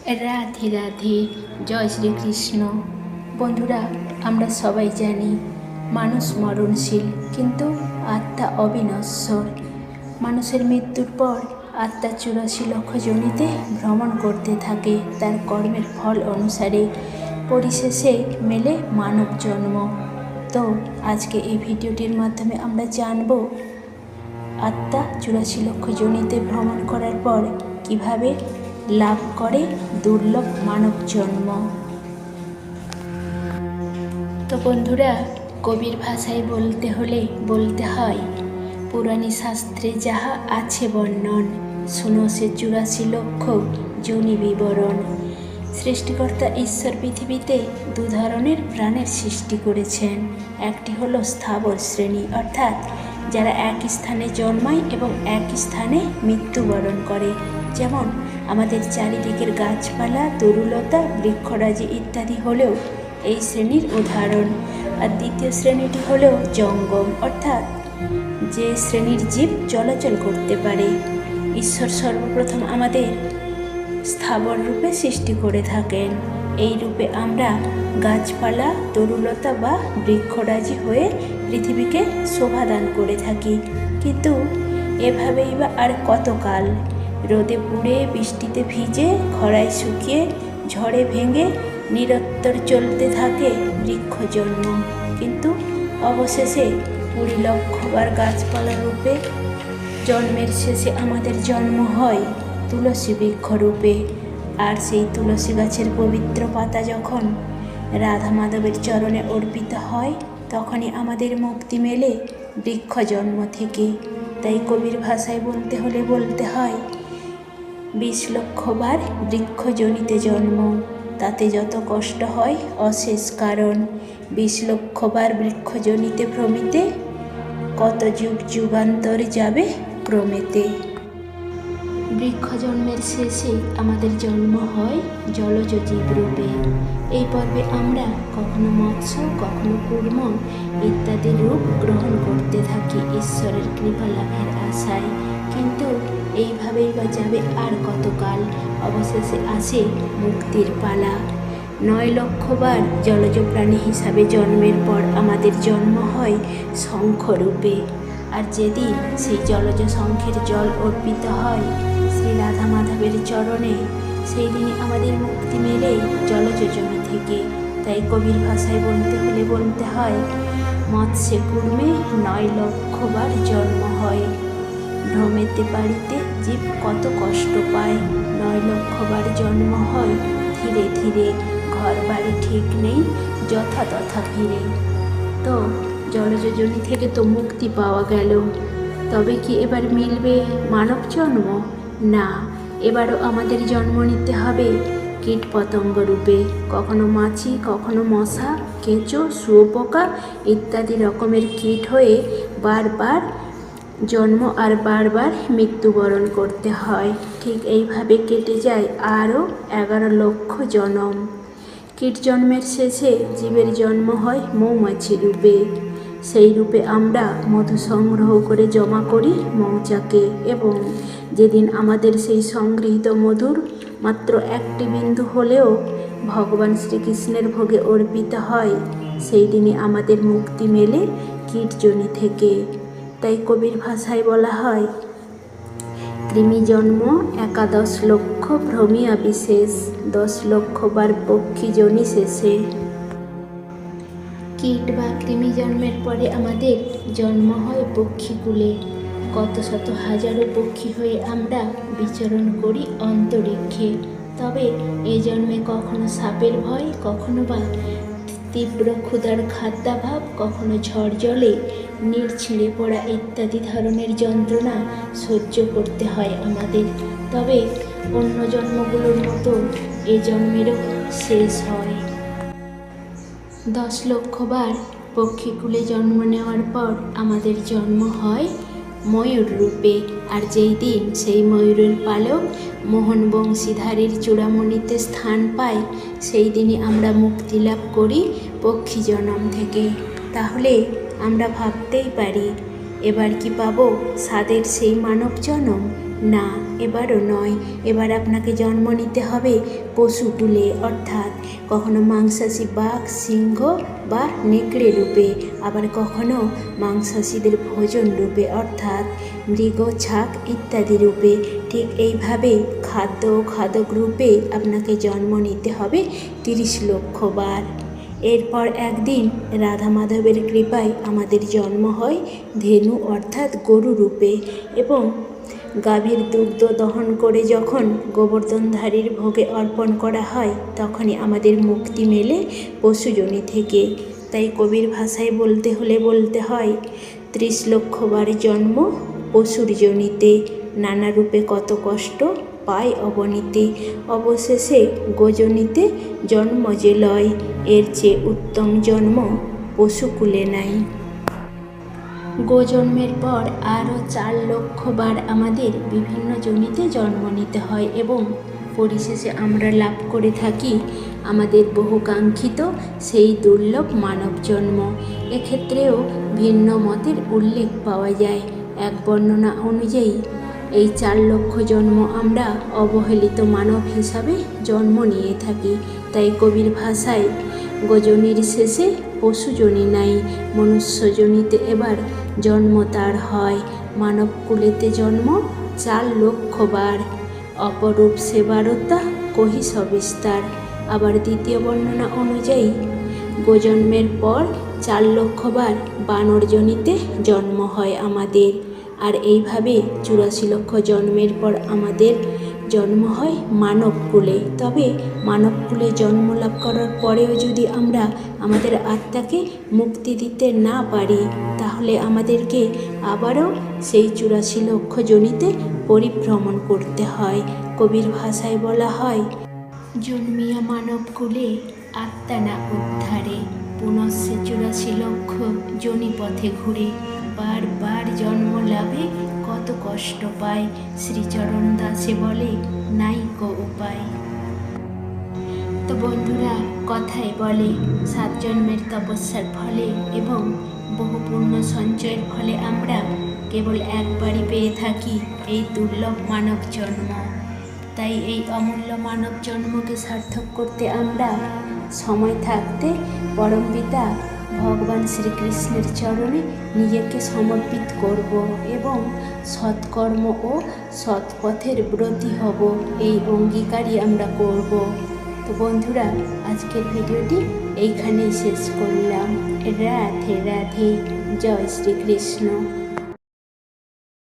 রাধে রাধে, জয় শ্রীকৃষ্ণ। বন্ধুরা, আমরা সবাই জানি মানুষ মরণশীল, কিন্তু আত্মা অবিনশ্বর। মানুষের মৃত্যুর পর আত্মা 84 লক্ষ যোনিতে ভ্রমণ করতে থাকে তার কর্মের ফল অনুসারে। পরিশেষে মেলে মানব জন্ম। তো আজকে এই ভিডিওটির মাধ্যমে আমরা জানব আত্মা 84 লক্ষ যোনিতে ভ্রমণ করার পর কিভাবে লাভ করে দুর্লভ মানব জন্ম। তো বন্ধুরা, কবির ভাষায় বলতে হলে বলতে হয়, পুরাণী শাস্ত্রে যাহা আছে বর্ণন, শুনো সে 84 লক্ষ যোনি বিবরণ। সৃষ্টিকর্তা ঈশ্বর পৃথিবীতে দু ধরনের প্রাণের সৃষ্টি করেছেন। একটি হলো স্থাবর শ্রেণী, অর্থাৎ যারা এক স্থানে জন্মায় এবং এক স্থানে মৃত্যুবরণ করে, যেমন আমাদের চারিদিকের গাছপালা, তরুলতা, বৃক্ষরাজি ইত্যাদি হলেও এই শ্রেণীর উদাহরণ। আর দ্বিতীয় শ্রেণীটি হলো জঙ্গম, অর্থাৎ যে শ্রেণীর জীব চলাচল করতে পারে। ঈশ্বর সর্বপ্রথম আমাদের স্থাবর রূপে সৃষ্টি করে থাকেন। এই রূপে আমরা গাছপালা, তরুলতা বা বৃক্ষরাজি হয়ে পৃথিবীকে শোভাদান করে থাকি। কিন্তু এভাবেই বা আর কতকাল? রোদে পুড়ে, বৃষ্টিতে ভিজে, খরায় শুকিয়ে, ঝড়ে ভেঙে নিরন্তর চলতে থাকে বৃক্ষ জন্ম। কিন্তু অবশেষে 20 লক্ষবার গাছপালা রূপে জন্মের শেষে আমাদের জন্ম হয় তুলসী বৃক্ষ রূপে। আর সেই তুলসী গাছের পবিত্র পাতা যখন রাধা মাধবের চরণে অর্পিত হয়, তখনই আমাদের মুক্তি মেলে বৃক্ষ জন্ম থেকে। তাই কবির ভাষায় বলতে হলে বলতে হয়, 20 লক্ষবার বৃক্ষ জনিতে জন্ম, তাতে যত কষ্ট হয় অশেষ কারণ। 20 লক্ষবার বৃক্ষ জনিতে ভ্রমিতে, কত যুগ যুগান্তর যাবে ক্রমেতে। বৃক্ষ জন্মের শেষে আমাদের জন্ম হয় জলজ জীব রূপে। এই পর্বে আমরা কখনো মৎস্য, কখনো কূর্ম ইত্যাদি রূপ গ্রহণ করতে থাকি ঈশ্বরের কৃপা লাভের আশায়। কিন্তু এইভাবেই বা যাবে আর কতকাল? অবশেষে আসে মুক্তির পালা। 9 লক্ষবার জলজ প্রাণী হিসাবে জন্মের পর আমাদের জন্ম হয় শঙ্খ রূপে। আর যেদিন সেই জলজ শঙ্খের জল অর্পিত হয় শ্রী রাধা মাধবের চরণে, সেই দিনই আমাদের মুক্তি মেলে জলজ জমি থেকে। তাই কবির ভাষায় বলতে হলে বলতে হয়, মৎস্যে কূর্মে 9 লক্ষবার জন্ম হয়। ভ্রমেতে বাড়িতে জীব কত কষ্ট পায়, 9 লক্ষবার জন্ম হয় ধীরে ধীরে। ঘর বাড়ি ঠিক নেই, যথা তথা ফিরে। তো জলজ যোনি থেকে তো মুক্তি পাওয়া গেল, তবে কি এবার মিলবে মানব জন্ম? না, এবারও আমাদের জন্ম নিতে হবে কীট পতঙ্গ রূপে। কখনো মাছি, কখনো মশা, কেঁচো, শুঁয়োপোকা ইত্যাদি রকমের কীট হয়ে বারবার জন্ম আর বারবার মৃত্যুবরণ করতে হয়। ঠিক এইভাবে কেটে যায় আরও 11 লক্ষ জনম। কীট জন্মের শেষে জীবের জন্ম হয় মৌমাছি রূপে। সেই রূপে আমরা মধু সংগ্রহ করে জমা করি মৌচাকে, এবং যেদিন আমাদের সেই সংগৃহীত মধুর মাত্র একটি বিন্দু হলেও ভগবান শ্রীকৃষ্ণের ভোগে অর্পিত হয়, সেই দিনে আমাদের মুক্তি মেলে কীটজনি থেকে। তাই কবির ভাষায় বলা হয়, কৃমি জন্ম 11 লক্ষ ভ্রমিয়া বিশেষ, 10 লক্ষবার পক্ষী জনি শেষে। কীট বা কৃমি জন্মের পরে আমাদের জন্ম হয় পক্ষীকুলে। কত শত হাজারো পক্ষী হয়ে আমরা বিচরণ করি অন্তরিক্ষে। তবে এই জন্মে কখনো সাপের ভয়, কখনো বা তীব্র ক্ষুধার খাদ্যাভাব, কখনো ঝড় জলে নীড় ছিঁড়ে পড়া ইত্যাদি ধরনের যন্ত্রণা সহ্য করতে হয় আমাদের। তবে অন্য জন্মগুলোর মতো এ জন্মেরও শেষ হয়। 10 লক্ষবার পক্ষীকুলে জন্ম নেওয়ার পর আমাদের জন্ম হয় ময়ূর রূপে। আর যেই দিন সেই ময়ূরের পালক মোহন বংশীধারীর চূড়ামণিতে স্থান পায়, সেই দিনই আমরা মুক্তি লাভ করি পক্ষী জন্ম থেকে। তাহলে আমরা ভাবতেই পারি, এবার কি পাবো স্বাদের সেই মানব জন্ম? না, এবারও নয়। এবার আপনাকে জন্ম নিতে হবে পশুকুলে, অর্থাৎ কখনো মাংসাশী বাঘ, সিংহ বা নেকড়ে রূপে, আবার কখনো মাংসাশীদের ভোজন রূপে, অর্থাৎ মৃগ, ছাগ ইত্যাদি রূপে। ঠিক এইভাবে খাদ্য ও খাদক রূপে আপনাকে জন্ম নিতে হবে 30 লক্ষ বার। এরপর একদিন রাধা মাধবের কৃপায় আমাদের জন্ম হয় ধেনু অর্থাৎ গরু রূপে, এবং গাভীর দুগ্ধ দহন করে যখন গোবর্ধনধারীর ভোগে অর্পণ করা হয় তখনই আমাদের মুক্তি মেলে পশুজনি থেকে। তাই কবির ভাষায় বলতে হলে বলতে হয় 30 লক্ষ বার জন্ম পশুর জনিতে, নানা রূপে কত কষ্ট পায় অবনীতে, অবশেষে গোজনিতে জন্ম যে লয়, এর চেয়ে উত্তম জন্ম পশুকুলে নাই। গোজন্মের পর আরও 4 লক্ষ বার আমাদের বিভিন্ন জনিতে জন্ম নিতে হয় এবং পরিশেষে আমরা লাভ করে থাকি আমাদের বহুকাঙ্ক্ষিত সেই দুর্লভ মানব জন্ম। এক্ষেত্রেও ভিন্ন মতের উল্লেখ পাওয়া যায়। এক বর্ণনা অনুযায়ী এই 4 লক্ষ জন্ম আমরা অবহেলিত মানব হিসাবে জন্ম নিয়ে থাকি। তাই কবির ভাষায় গোজনির শেষে পশুজনি নাই, মনুষ্যজনিতে এবার জন্ম তার হয়। মানবকুলেতে জন্ম 4 লক্ষ বার, অপরূপ সেবারতা কহি সবিস্তার। আবার দ্বিতীয় বর্ণনা অনুযায়ী গোজন্মের পর 4 লক্ষ বার বানরজনিতে জন্ম হয় আমাদের। আর এইভাবে 84 লক্ষ জন্মের পর আমাদের জন্ম হয় মানবকুলে। তবে মানবকুলে জন্ম লাভ করার পরেও যদি আমরা আমাদের আত্মাকে মুক্তি দিতে না পারি, তাহলে আমাদেরকে আবারও সেই 84 লক্ষ জনিতে পরিভ্রমণ করতে হয়। কবির ভাষায় বলা হয়, জন্মিয়া মানবকুলে আত্মা না উদ্ধারে, পুনশ্চে 84 লক্ষ জনি পথে ঘুরে, বারবার জন্ম লাভে কত কষ্ট পায়, শ্রীচরণ দাসে বলে নাই কো উপায়। তো বন্ধুরা, কথায় বলে 7 জন্মের তপস্যার ফলে এবং বহু পুণ্য সঞ্চয়ের ফলে আমরা কেবল একবারই পেয়ে থাকি এই দুর্লভ মানব জন্ম। তাই এই অমূল্য মানব জন্মকে সার্থক করতে আমরা সময় থাকতে পরম পিতা ভগবান শ্রীকৃষ্ণের চরণে নিজেকে সমর্পিত করব এবং সৎকর্ম ও সৎপথের ব্রতী হব, এই অঙ্গীকারই আমরা করব। তো বন্ধুরা, আজকের ভিডিওটি এইখানেই শেষ করলাম। রাধে রাধে, জয় শ্রীকৃষ্ণ।